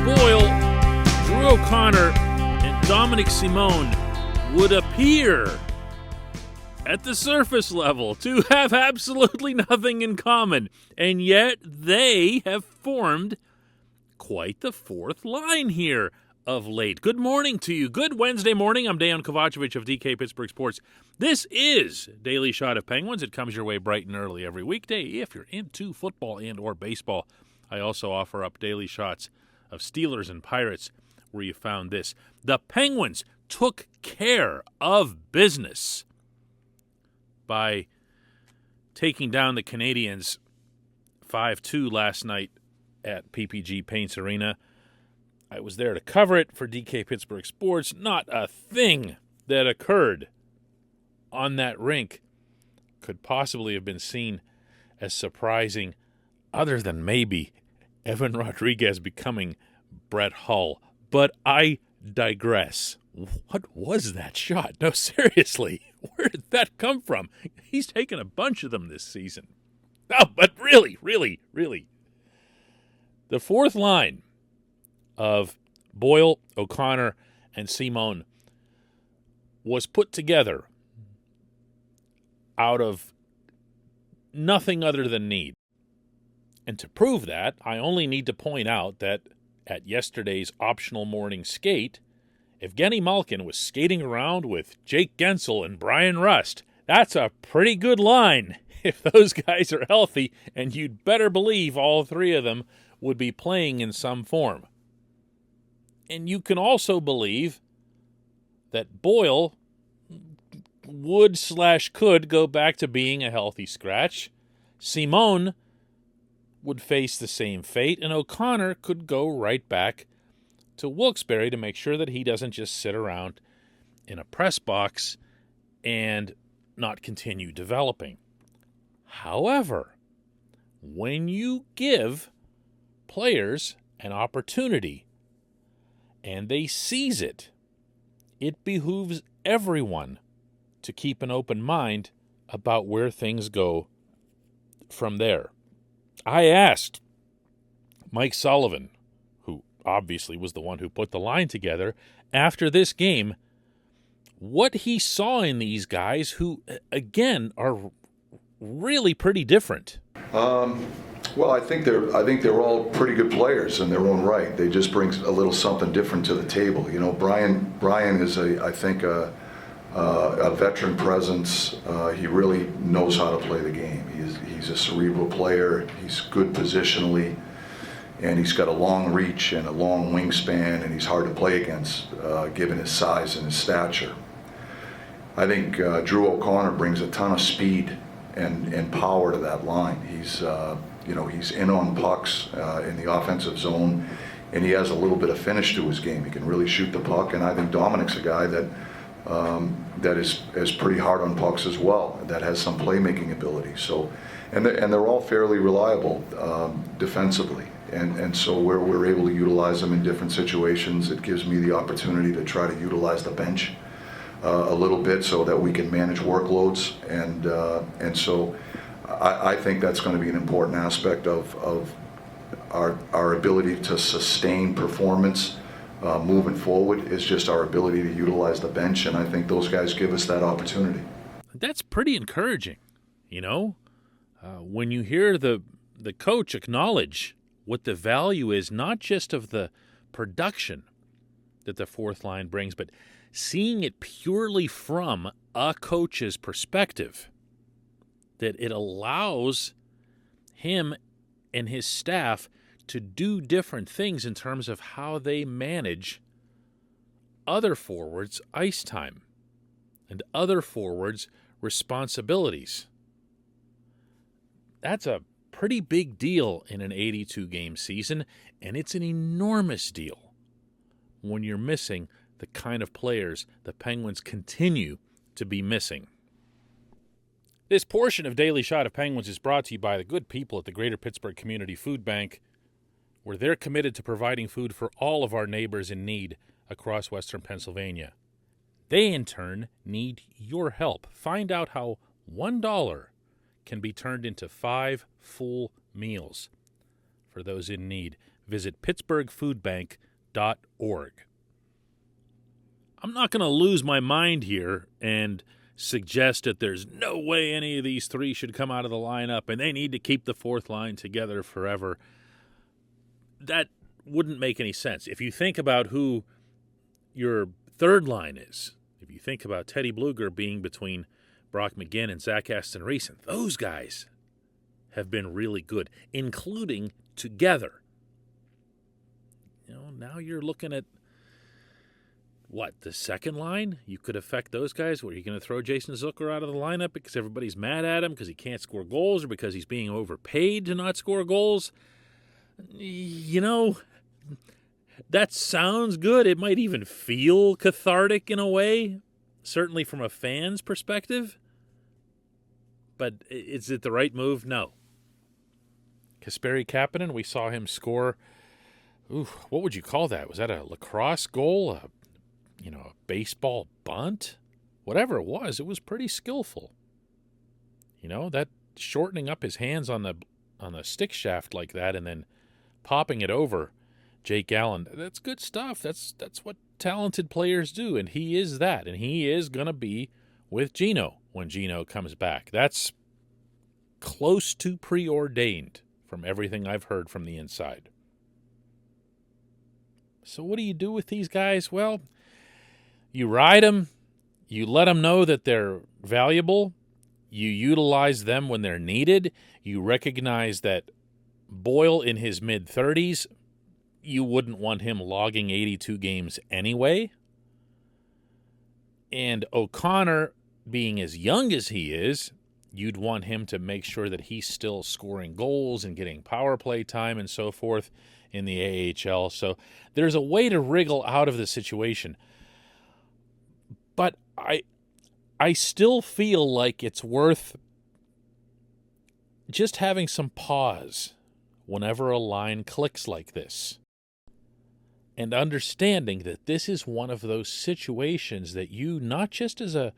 Boyle, Drew O'Connor, and Dominik Simon would appear at the surface level to have absolutely nothing in common, and yet they have formed quite the fourth line here of late. Good morning to you. Good Wednesday morning. I'm Dejan Kovacevic of DK Pittsburgh Sports. This is Daily Shot of Penguins. It comes your way bright and early every weekday if you're into football and or baseball. I also offer up daily shots of Steelers and Pirates where you found this. The Penguins took care of business by taking down the Canadiens 5-2 last night at PPG Paints Arena. I was there to cover it for DK Pittsburgh Sports. Not a thing that occurred on that rink could possibly have been seen as surprising, other than maybe Evan Rodriguez becoming Brett Hull. But I digress. What was that shot? No, seriously, where did that come from? He's taken a bunch of them this season. No, but really. The fourth line of Boyle, O'Connor, and Simon was put together out of nothing other than need. And to prove that, I only need to point out that at yesterday's optional morning skate, Evgeny Malkin was skating around with Jake Gensel and Brian Rust. That's a pretty good line if those guys are healthy, and you'd better believe all three of them would be playing in some form. And you can also believe that Boyle would/could go back to being a healthy scratch. Simon would face the same fate, and O'Connor could go right back to Wilkes-Barre to make sure that he doesn't just sit around in a press box and not continue developing. However, when you give players an opportunity and they seize it, it behooves everyone to keep an open mind about where things go from there. I asked Mike Sullivan, who obviously was the one who put the line together, after this game, what he saw in these guys who, again, are really pretty different. Well, I think they're all pretty good players in their own right. They just bring a little something different to the table. You know, Brian is I think a veteran presence. He really knows how to play the game. He's a cerebral player. He's good positionally, and he's got a long reach and a long wingspan, and he's hard to play against, given his size and his stature. I think Drew O'Connor brings a ton of speed and power to that line. He's in on pucks in the offensive zone, and he has a little bit of finish to his game. He can really shoot the puck, and I think Dominik's a guy that is pretty hard on pucks as well, that has some playmaking ability. So, and they're all fairly reliable defensively, and so where we're able to utilize them in different situations, it gives me the opportunity to try to utilize the bench a little bit so that we can manage workloads, and so I think that's going to be an important aspect of our ability to sustain performance moving forward, is just our ability to utilize the bench, and I think those guys give us that opportunity. That's pretty encouraging, you know, when you hear the coach acknowledge what the value is, not just of the production that the fourth line brings, but seeing it purely from a coach's perspective, that it allows him and his staff to do different things in terms of how they manage other forwards' ice time and other forwards' responsibilities. That's a pretty big deal in an 82-game season, and it's an enormous deal when you're missing the kind of players the Penguins continue to be missing. This portion of Daily Shot of Penguins is brought to you by the good people at the Greater Pittsburgh Community Food Bank, where they're committed to providing food for all of our neighbors in need across Western Pennsylvania. They, in turn, need your help. Find out how $1 can be turned into 5 full meals for those in need. visit pittsburghfoodbank.org. I'm not going to lose my mind here and suggest that there's no way any of these three should come out of the lineup and they need to keep the fourth line together forever. That wouldn't make any sense. If you think about who your third line is, if you think about Teddy Bluger being between Brock McGinn and Zach Aston-Reese, those guys have been really good, including together. Now you're looking at the second line? You could affect those guys. What, are you going to throw Jason Zucker out of the lineup because everybody's mad at him because he can't score goals or because he's being overpaid to not score goals? That sounds good. It might even feel cathartic in a way, certainly from a fan's perspective. But is it the right move? No. Kasperi Kapanen, we saw him score, what would you call that? Was that a lacrosse goal? A baseball bunt? Whatever it was pretty skillful. That shortening up his hands on the stick shaft like that and then popping it over Jake Allen, that's good stuff. That's what talented players do, and he is that. And he is going to be with Gino when Gino comes back. That's close to preordained from everything I've heard from the inside. So what do you do with these guys? Well, you ride them. You let them know that they're valuable. You utilize them when they're needed. You recognize that Boyle in his mid-30s, you wouldn't want him logging 82 games anyway. And O'Connor, being as young as he is, you'd want him to make sure that he's still scoring goals and getting power play time and so forth in the AHL. So there's a way to wriggle out of the situation. But I still feel like it's worth just having some pause whenever a line clicks like this, and understanding that this is one of those situations that you, not just as a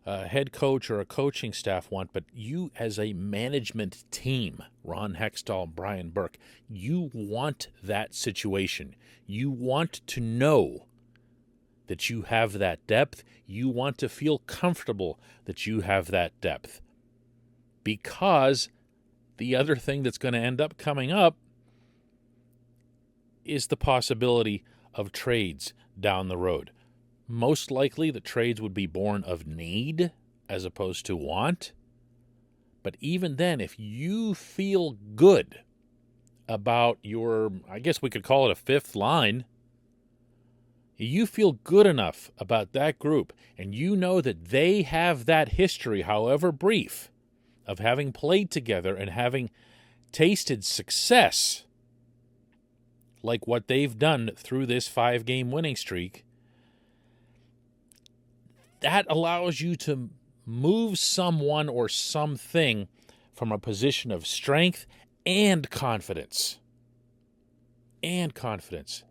head coach or a coaching staff want, but you as a management team, Ron Hextall, Brian Burke, you want that situation. You want to know that you have that depth. You want to feel comfortable that you have that depth. Because the other thing that's going to end up coming up is the possibility of trades down the road. Most likely the trades would be born of need as opposed to want. But even then, if you feel good about your, I guess we could call it a fifth line, you feel good enough about that group, and you know that they have that history, however brief, of having played together and having tasted success like what they've done through this 5-game winning streak, that allows you to move someone or something from a position of strength and confidence. And confidence.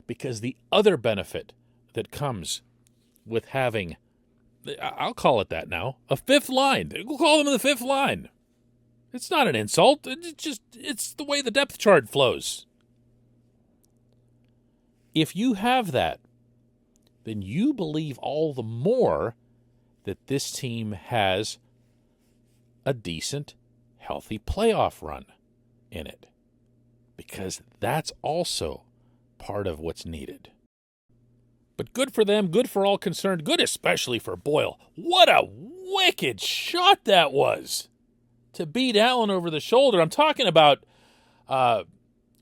Because the other benefit that comes with having, I'll call it that now, a fifth line. We'll call them the fifth line. It's not an insult. It's the way the depth chart flows. If you have that, then you believe all the more that this team has a decent, healthy playoff run in it. Because that's also part of what's needed. But good for them, good for all concerned, good especially for Boyle. What a wicked shot that was to beat Allen over the shoulder. I'm talking about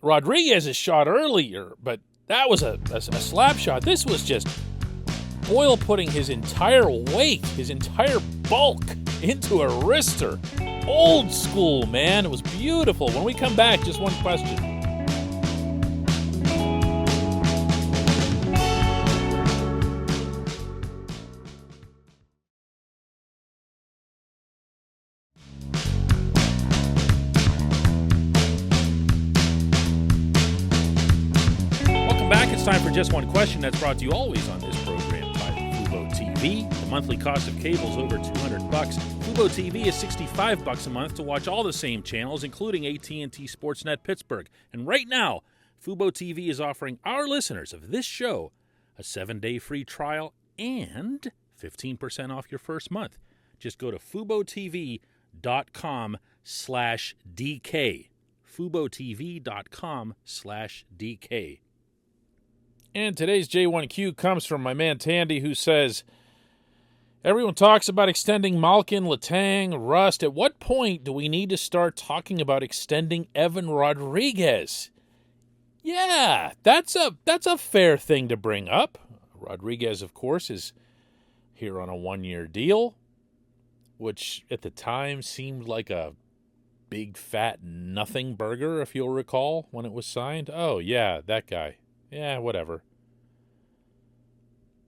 Rodriguez's shot earlier, but that was a slap shot. This was just Boyle putting his entire weight, his entire bulk into a wrister. Old school, man. It was beautiful. When we come back, just one question. Time for Just One Question. That's brought to you always on this program by Fubo TV. The monthly cost of cable is over $200. Fubo TV is $65 a month to watch all the same channels, including AT&T Sportsnet Pittsburgh. And right now, Fubo TV is offering our listeners of this show a 7-day free trial and 15% off your first month. Just go to FuboTV.com/DK. FuboTV.com/DK. And today's J1Q comes from my man Tandy, who says, everyone talks about extending Malkin, Letang, Rust. At what point do we need to start talking about extending Evan Rodriguez? Yeah, that's a fair thing to bring up. Rodriguez, of course, is here on a 1-year deal, which at the time seemed like a big fat nothing burger, if you'll recall, when it was signed. Oh, yeah, that guy. Yeah, whatever.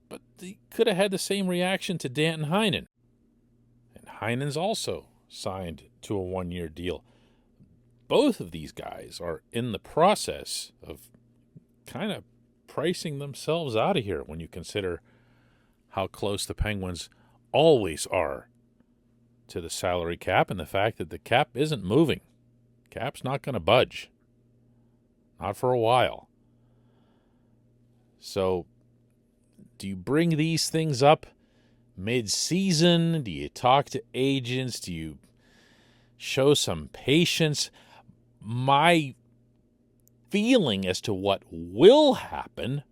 But he could have had the same reaction to Danton Heinen. And Heinen's also signed to a 1-year deal. Both of these guys are in the process of kind of pricing themselves out of here when you consider how close the Penguins always are to the salary cap and the fact that the cap isn't moving. Cap's not going to budge. Not for a while. So, do you bring these things up mid-season? Do you talk to agents? Do you show some patience? My feeling as to what will happen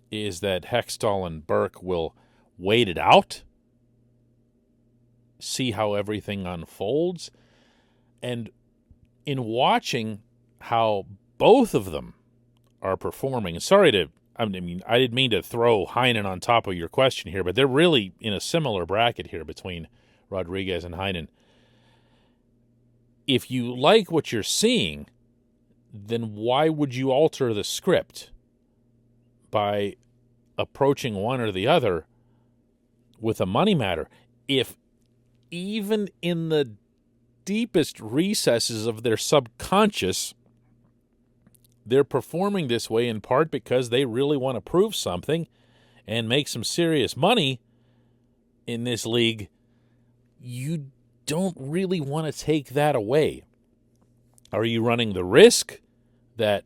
is that Hextall and Burke will wait it out, see how everything unfolds, and in watching how both of them are performing, I didn't mean to throw Heinen on top of your question here, but they're really in a similar bracket here between Rodriguez and Heinen. If you like what you're seeing, then why would you alter the script by approaching one or the other with a money matter? If even in the deepest recesses of their subconscious, they're performing this way in part because they really want to prove something and make some serious money in this league, you don't really want to take that away. Are you running the risk that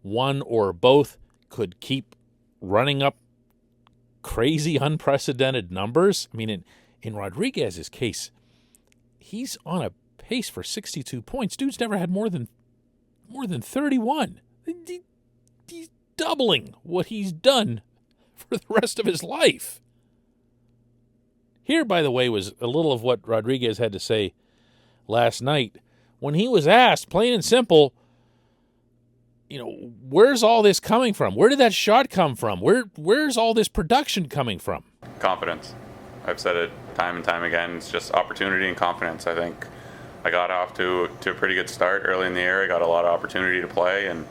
one or both could keep running up crazy, unprecedented numbers? I mean, in Rodriguez's case, he's on a pace for 62 points. Dude's never had more than 31. He's doubling what he's done for the rest of his life. Here, by the way, was a little of what Rodriguez had to say last night when he was asked, plain and simple, where's all this coming from? Where did that shot come from? Where's all this production coming from? Confidence. I've said it time and time again. It's just opportunity and confidence. I think I got off to a pretty good start early in the year. I got a lot of opportunity to play, and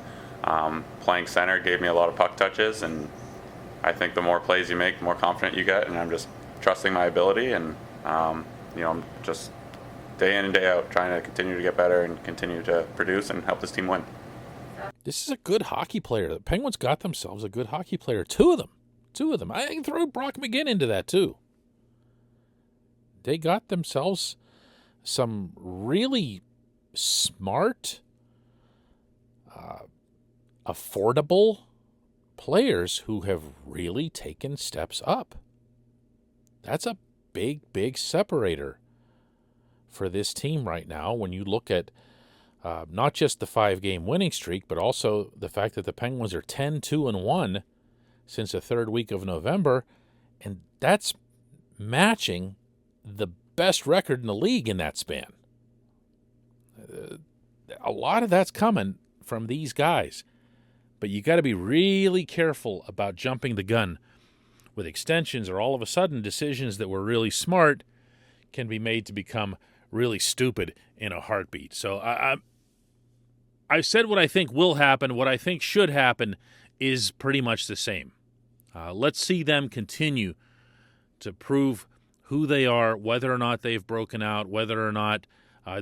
playing center gave me a lot of puck touches. And I think the more plays you make, the more confident you get. And I'm just trusting my ability, and I'm just day in and day out trying to continue to get better and continue to produce and help this team win. This is a good hockey player. The Penguins got themselves a good hockey player. Two of them. I can throw Brock McGinn into that too. They got themselves some really smart, affordable players who have really taken steps up. That's a big, big separator for this team right now when you look at not just the 5-game winning streak, but also the fact that the Penguins are 10-2-1 since the third week of November, and that's matching the best record in the league in that span. A lot of that's coming from these guys, but you got to be really careful about jumping the gun with extensions, or all of a sudden decisions that were really smart can be made to become really stupid in a heartbeat. So I've said what I think will happen. What I think should happen is pretty much the same. Let's see them continue to prove who they are, whether or not they've broken out, whether or not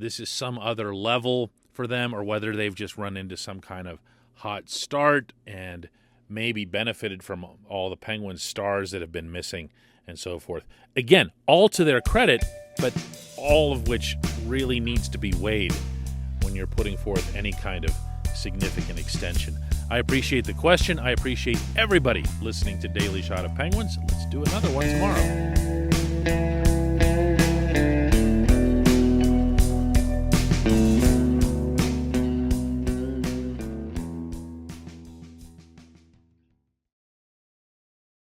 this is some other level for them, or whether they've just run into some kind of hot start and maybe benefited from all the Penguins stars that have been missing and so forth. Again, all to their credit, but all of which really needs to be weighed when you're putting forth any kind of significant extension. I appreciate the question. I appreciate everybody listening to Daily Shot of Penguins. Let's do another one tomorrow.